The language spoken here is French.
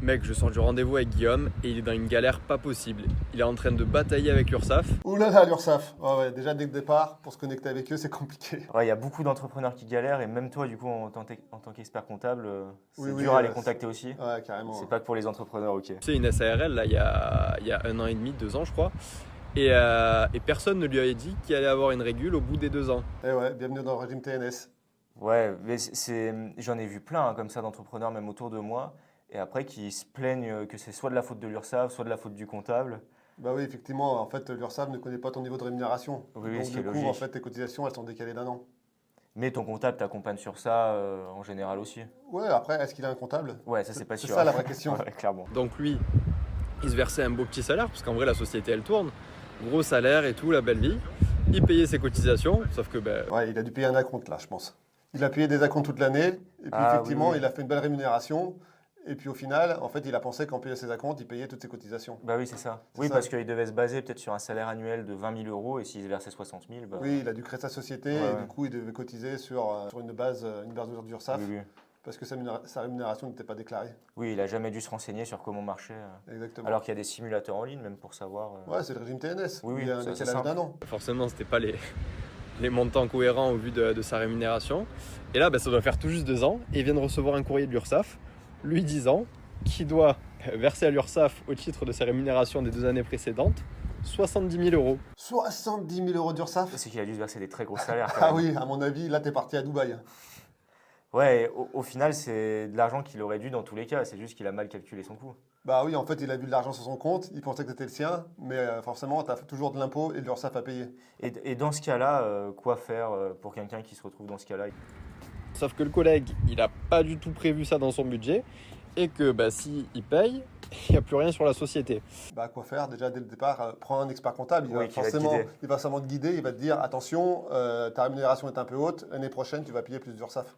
Mec, je sors du rendez-vous avec Guillaume et il est dans une galère pas possible. Il est en train de batailler avec l'URSSAF. Ouh là là, l'URSSAF. Ouais, déjà dès le départ, pour se connecter avec eux, c'est compliqué. Ouais, il y a beaucoup d'entrepreneurs qui galèrent et même toi, du coup, en tant qu'expert comptable, Oui, c'est oui, dur à les contacter aussi. ouais, carrément. C'est pas que pour les entrepreneurs, ok. C'est une SARL, là, il y a 1 an et demi, 2 ans, je crois. Et personne ne lui avait dit qu'il allait avoir une régule au bout des 2 ans. Et ouais, bienvenue dans le régime TNS. Ouais, mais j'en ai vu plein hein, comme ça d'entrepreneurs, même autour de moi, et après qui se plaignent que c'est soit de la faute de l'URSSAF, soit de la faute du comptable. Bah oui, effectivement, en fait, l'URSSAF ne connaît pas ton niveau de rémunération. Oui, Donc ce qui du est coup, logique. en fait, tes cotisations, elles sont décalées d'un an. Mais ton comptable t'accompagne sur ça en général aussi. Ouais, après, est-ce qu'il a un comptable? Ouais, ça c'est pas C'est sûr. ça la vraie question. Ouais, clairement. Donc lui, il se versait un beau petit salaire, parce qu'en vrai, la société, elle tourne. Gros salaire et tout, la belle vie. Il payait ses cotisations, sauf que Ouais, il a dû payer un acompte là, je pense. Il a payé des acomptes toute l'année, et puis Ah, effectivement, oui, oui. il a fait une belle rémunération. Et puis au final, en fait, il a pensé qu'en payant ses acomptes, il payait toutes ses cotisations. Bah oui, c'est ça. C'est Oui, ça. parce qu'il devait se baser peut-être sur un salaire annuel de 20 000 euros et s'il versait 60 000, bah Oui, il a dû créer sa société, Ouais, et ouais. du coup, il devait cotiser sur une base d'URSSAF, oui, oui. parce que sa rémunération n'était pas déclarée. Oui, il a jamais dû se renseigner sur comment marcher. Exactement. Alors qu'il y a des simulateurs en ligne, même pour savoir. Ouais, c'est le régime TNS. Oui, oui, Il y a un ça, c'est décalage simple. d'un an. forcément, c'était pas les montants cohérents au vu de sa rémunération. Et là, ça doit faire tout juste 2 ans. Et il vient de recevoir un courrier de l'URSSAF lui disant qu'il doit verser à l'URSSAF au titre de sa rémunération des 2 années précédentes 70 000 euros. 70 000 euros d'URSSAF. C'est qu'il a dû se verser des très gros salaires quand Ah même. oui, à mon avis, là, t'es parti à Dubaï. Ouais, et au final, c'est de l'argent qu'il aurait dû dans tous les cas. C'est juste qu'il a mal calculé son coût. Bah oui, en fait, il a vu de l'argent sur son compte, il pensait que c'était le sien, mais forcément, t'as toujours de l'impôt et de l'URSSAF à payer. Et dans ce cas-là, quoi faire pour quelqu'un qui se retrouve dans ce cas-là? Sauf que le collègue, il n'a pas du tout prévu ça dans son budget. Et que si il paye, il n'y a plus rien sur la société. Bah quoi faire? Déjà, dès le départ, prends un expert comptable, Oui, qui va te forcément, guider. il va sûrement te guider, il va te dire, attention, ta rémunération est un peu haute, l'année prochaine, tu vas payer plus d'URSSAF.